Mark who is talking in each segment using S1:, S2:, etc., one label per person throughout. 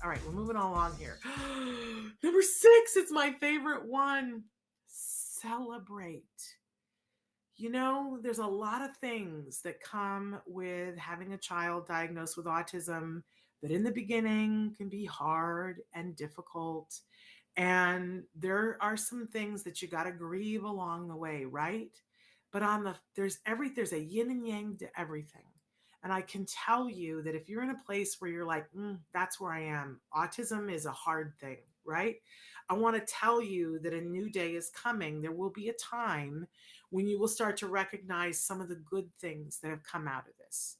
S1: All right, we're moving along here. Number 6, it's my favorite one. Celebrate. You know, there's a lot of things that come with having a child diagnosed with autism that in the beginning can be hard and difficult. And there are some things that you got to grieve along the way, right? But there's a yin and yang to everything. And I can tell you that if you're in a place where you're like, that's where I am, autism is a hard thing, right? I want to tell you that a new day is coming. There will be a time when you will start to recognize some of the good things that have come out of this.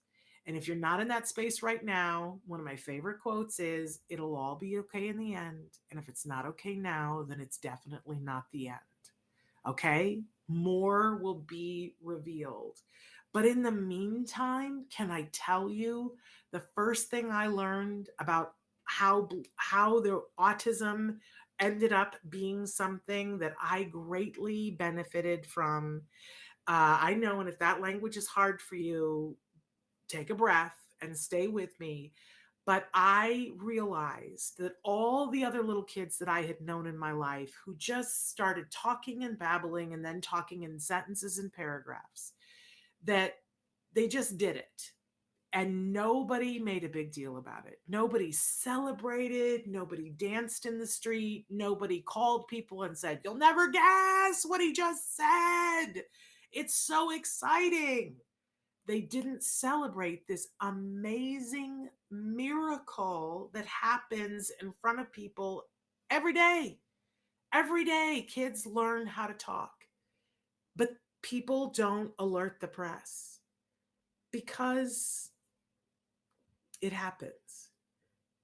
S1: And if you're not in that space right now, one of my favorite quotes is, it'll all be okay in the end. And if it's not okay now, then it's definitely not the end. Okay? More will be revealed. But in the meantime, can I tell you the first thing I learned about how the autism ended up being something that I greatly benefited from? I know, and if that language is hard for you, take a breath and stay with me. But I realized that all the other little kids that I had known in my life who just started talking and babbling and then talking in sentences and paragraphs, that they just did it. And nobody made a big deal about it. Nobody celebrated. Nobody danced in the street. Nobody called people and said, "You'll never guess what he just said. It's so exciting." They didn't celebrate this amazing miracle that happens in front of people every day. Every day, kids learn how to talk, but people don't alert the press because it happens.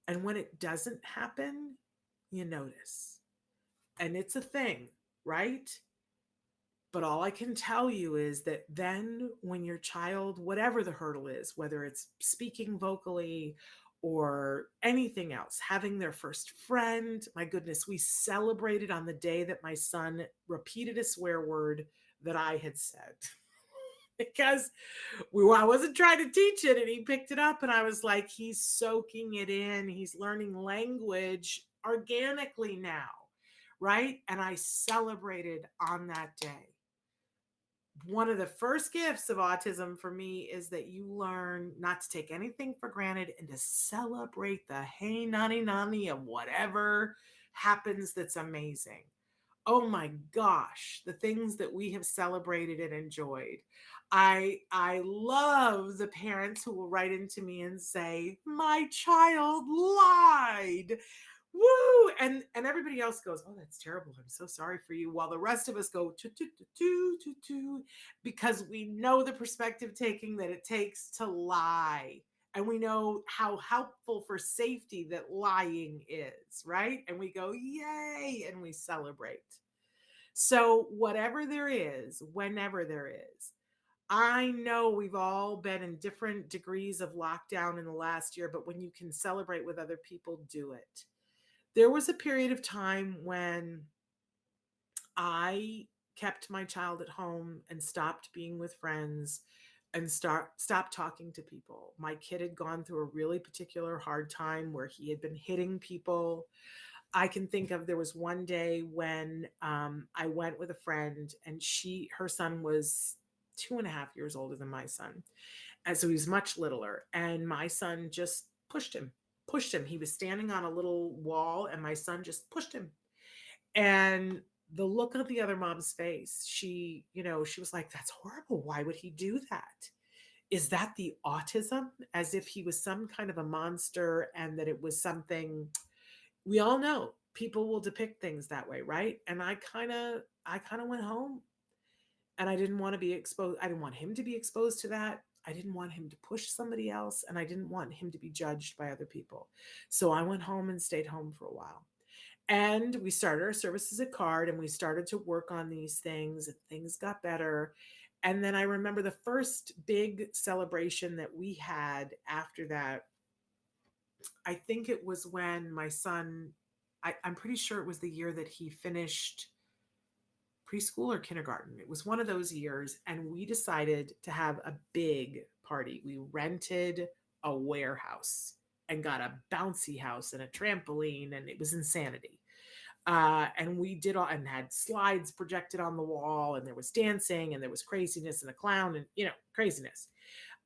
S1: And when it doesn't happen, you notice. And it's a thing, right? But all I can tell you is that then when your child, whatever the hurdle is, whether it's speaking vocally or anything else, having their first friend, my goodness, we celebrated on the day that my son repeated a swear word that I had said. Because I wasn't trying to teach it and he picked it up and I was like, he's soaking it in. He's learning language organically now, right? And I celebrated on that day. One of the first gifts of autism for me is that you learn not to take anything for granted and to celebrate the hey nanny nanny of whatever happens that's amazing. Oh my gosh, the things that we have celebrated and enjoyed. I love the parents who will write into me and say, "My child lied." Woo! And everybody else goes, "Oh, that's terrible. I'm so sorry for you." While the rest of us go, "Toot, toot, toot, toot, toot, toot," because we know the perspective taking that it takes to lie. And we know how helpful for safety that lying is, right? And we go, "Yay!" And we celebrate. So whatever there is, whenever there is, I know we've all been in different degrees of lockdown in the last year, but when you can celebrate with other people, do it. There was a period of time when I kept my child at home and stopped being with friends and stopped talking to people. My kid had gone through a really particular hard time where he had been hitting people. I can think of, there was one day when I went with a friend and her son was 2.5 years older than my son. And so he was much littler. And my son just pushed him. He was standing on a little wall and my son just pushed him. And the look of the other mom's face, she was like, "That's horrible. Why would he do that? Is that the autism?" As if he was some kind of a monster and that it was something. We all know people will depict things that way, right? And I kind of went home and I didn't want to be exposed. I didn't want him to be exposed to that. I didn't want him to push somebody else and I didn't want him to be judged by other people. So I went home and stayed home for a while. And we started our services at CARD and we started to work on these things and things got better. And then I remember the first big celebration that we had after that. I think it was when my son, I'm pretty sure it was the year that he finished preschool or kindergarten. It was one of those years. And we decided to have a big party. We rented a warehouse and got a bouncy house and a trampoline, and it was insanity. And we did all and had slides projected on the wall, and there was dancing, and there was craziness, and a clown, and craziness.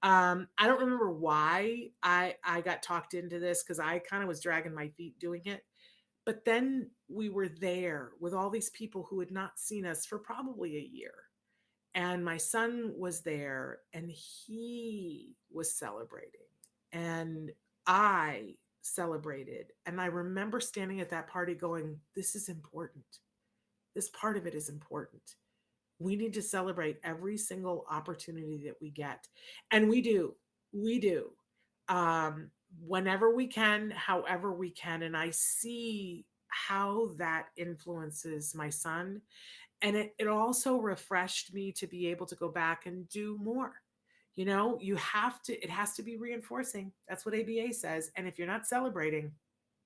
S1: I don't remember why I got talked into this, because I kind of was dragging my feet doing it. But then we were there with all these people who had not seen us for probably a year. And my son was there, and he was celebrating. And I celebrated. And I remember standing at that party going, this is important. This part of it is important. We need to celebrate every single opportunity that we get. And we do. We do. Um, Whenever we can, however we can. And I see how that influences my son. And it also refreshed me to be able to go back and do more. You have to, it has to be reinforcing. That's what ABA says. And if you're not celebrating,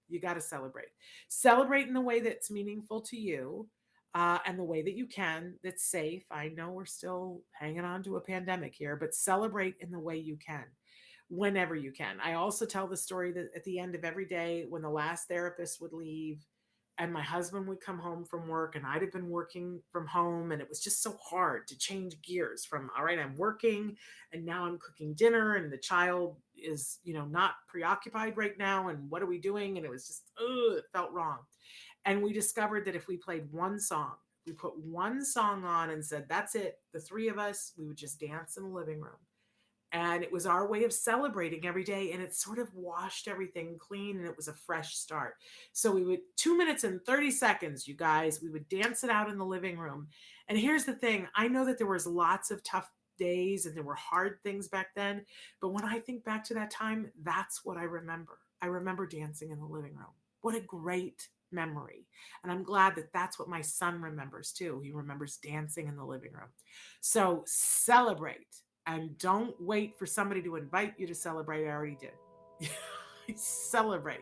S1: you got to celebrate. Celebrate in the way that's meaningful to you, and the way that you can, that's safe. I know we're still hanging on to a pandemic here, but celebrate in the way you can, whenever you can. I also tell the story that at the end of every day, when the last therapist would leave and my husband would come home from work, and I'd have been working from home, and it was just so hard to change gears from, all right, I'm working and now I'm cooking dinner, and the child is, not preoccupied right now, and what are we doing? And it was just, it felt wrong. And we discovered that if we played one song, we put one song on and said, that's it, the three of us, we would just dance in the living room. And it was our way of celebrating every day. And it sort of washed everything clean, and it was a fresh start. So we would, 2 minutes and 30 seconds, you guys, we would dance it out in the living room. And here's the thing. I know that there was lots of tough days and there were hard things back then. But when I think back to that time, that's what I remember. I remember dancing in the living room. What a great memory. And I'm glad that that's what my son remembers too. He remembers dancing in the living room. So celebrate. And don't wait for somebody to invite you to celebrate. I already did. Celebrate.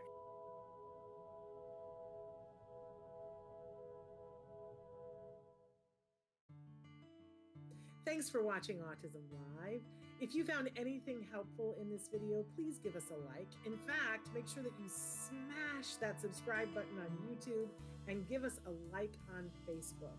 S1: Thanks for watching Autism Live. If you found anything helpful in this video, please give us a like. In fact, make sure that you smash that subscribe button on YouTube and give us a like on Facebook.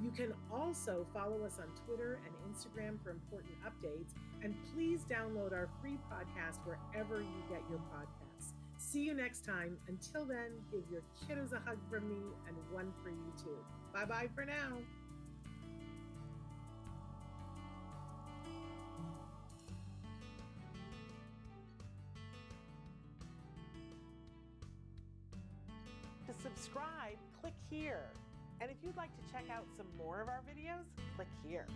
S1: You can also follow us on Twitter and Instagram for important updates. And please download our free podcast wherever you get your podcasts. See you next time. Until then, give your kiddos a hug from me, and one for you too. Bye-bye for now. To subscribe, click here. And if you'd like to check out some more of our videos, click here.